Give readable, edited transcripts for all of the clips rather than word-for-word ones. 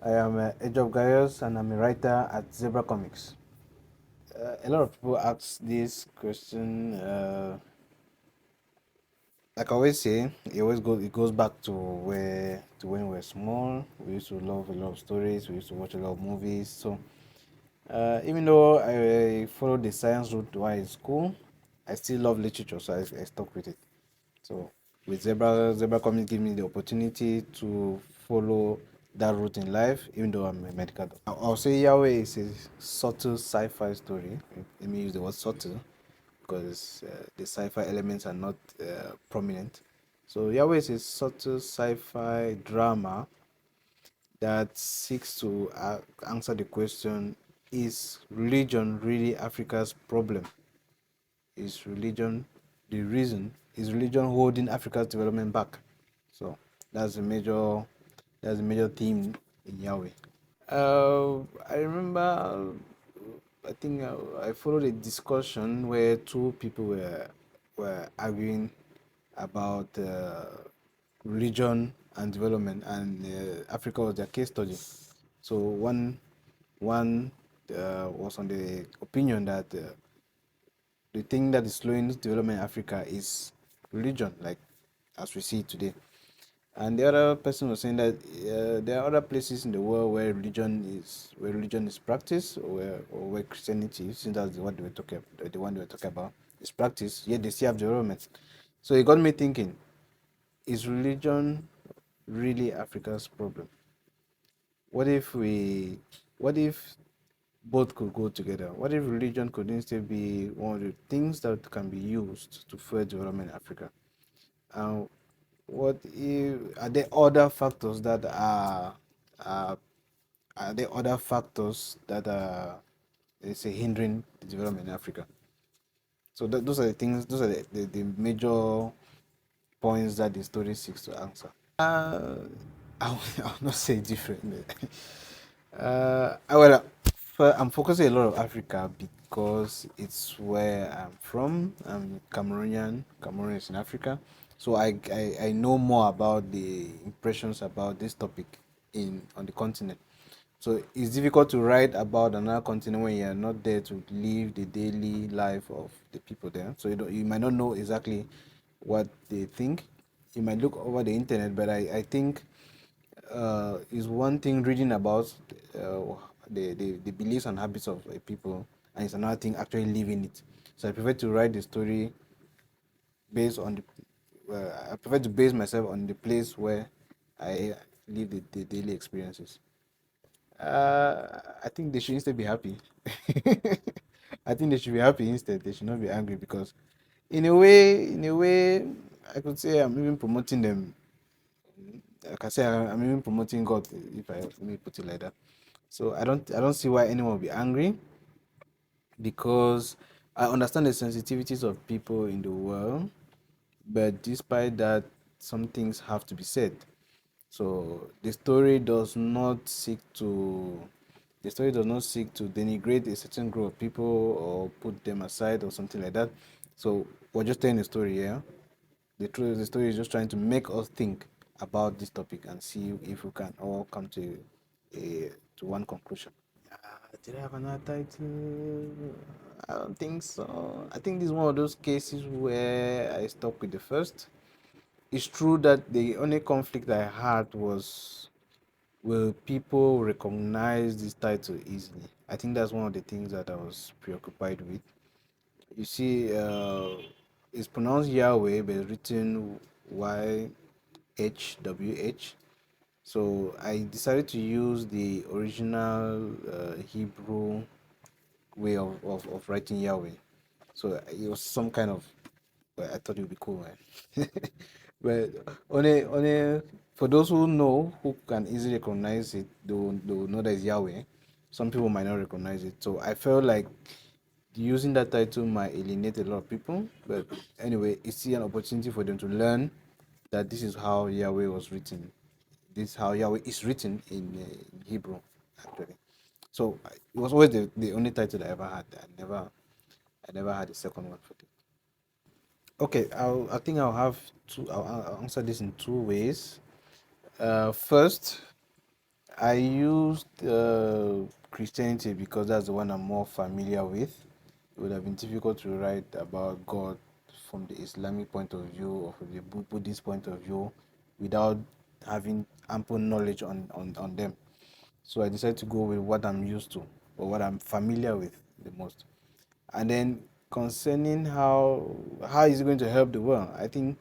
I am Ejob Gaius and I'm a writer at Zebra Comics. A lot of people ask this question. Like I always say, it goes back to when we were small. We used to love a lot of stories. We used to watch a lot of movies. So even though I followed the science route while in school, I still love literature. So I stuck with it. So with Zebra Comics give me the opportunity to follow that route in life, even though I'm a medical doctor. I'll say Yahweh is a subtle sci-fi story. Let me use the word subtle because the sci-fi elements are not prominent. So Yahweh is a subtle sci-fi drama that seeks to answer the question: Is religion really Africa's problem? Is religion the reason? Is religion holding Africa's development back? So that's a major theme in Yahweh. I remember, I think I followed a discussion where two people were arguing about religion and development, and Africa was their case study. So one was on the opinion that the thing that is slowing development in Africa is religion, like as we see it today. And the other person was saying that there are other places in the world where religion is practiced, or where Christianity, since that's what they were talking, the one they were talking about, is practiced. Yet they still have development. So it got me thinking: Is religion really Africa's problem? What if we, what if both could go together? What if religion could instead be one of the things that can be used to further development in Africa? And what if, are there other factors that are are there other factors that are, let's say, hindering the development in Africa? So those are the things, those are the major points that the story seeks to answer. I'll not say different. Well, I'm focusing a lot of Africa because it's where I'm from. I'm Cameroonian. Cameroon is in Africa, so I know more about the impressions about this topic in on the continent. So it's difficult to write about another continent when you're not there to live the daily life of the people there. So you might not know exactly what they think. You might look over the internet, but I think is one thing reading about the beliefs and habits of a people, and it's another thing actually living it. So I prefer to write the story based on the. I prefer to base myself on the place where I live the daily experiences. I think they should instead be happy. I think they should be happy instead. They should not be angry because, in a way, I could say I'm even promoting them. Like I say, I'm even promoting God, if I let me put it like that. So I don't see why anyone will be angry because I understand the sensitivities of people in the world, but despite that, some things have to be said. So the story does not seek to denigrate a certain group of people or put them aside or something like that. So we're just telling a story here. The story is just trying to make us think about this topic and see if we can all come to one conclusion. Did I have another title? I don't think so. I think this is one of those cases where I stuck with the first. It's true that the only conflict I had was, will people recognize this title easily? I think that's one of the things that I was preoccupied with. You see, it's pronounced Yahweh, but it's written YHWH. So I decided to use the original Hebrew way of writing Yahweh. So it was some kind of, well, I thought it would be cool, man. But for those who know, who can easily recognize it, they will know that it's Yahweh. Some people might not recognize it. So I felt like using that title might alienate a lot of people. But anyway, it's still an opportunity for them to learn that this is how Yahweh was written. This is how Yahweh is written in Hebrew, actually. So it was always the only title I ever had. I never had a second one for it. Okay, I think I'll have two. I'll answer this in two ways. First, I used Christianity because that's the one I'm more familiar with. It would have been difficult to write about God from the Islamic point of view or from the Buddhist point of view without having ample knowledge on them. So I decided to go with what I'm used to or what I'm familiar with the most. And then concerning how is it going to help the world, I think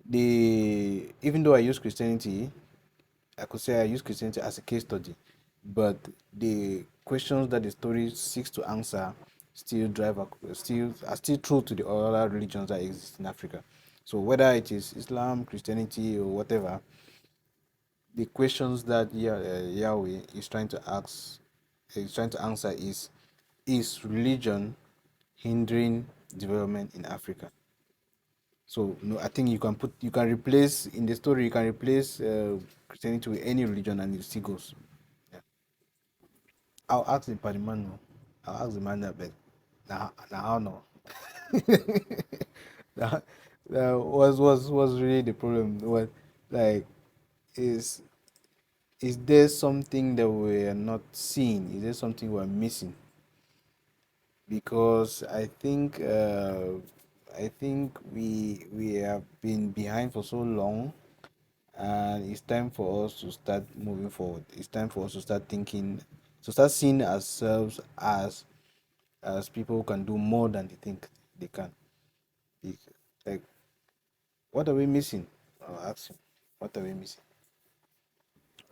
the even though I use Christianity, I could say I use Christianity as a case study, but the questions that the story seeks to answer still still are still true to the other religions that exist in Africa. So whether it is Islam, Christianity, or whatever, the questions that Yahweh is trying to answer is religion hindering development in Africa? So no, I think you can replace in the story you can replace Christianity with any religion and it still goes. Yeah. I'll ask the Padiman no. I'll ask the man that, but now how no. that, that was really the problem. What like is is there something that we are not seeing? Is there something we're missing? Because I think we have been behind for so long, and it's time for us to start moving forward. It's time for us to start thinking, to start seeing ourselves as people who can do more than they think they can. Be- Like, what are we missing? I'll ask you, what are we missing?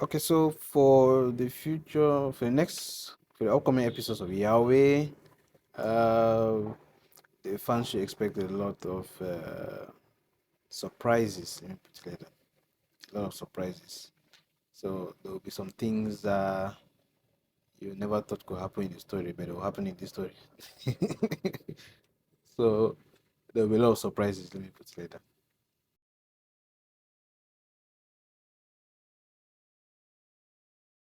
Okay, so for the future, for the upcoming episodes of Yahweh, uh, the fans should expect a lot of surprises. Let me put it like that. A lot of surprises. So there will be some things that you never thought could happen in the story, but it will happen in this story. So there will be a lot of surprises. Let me put it like that.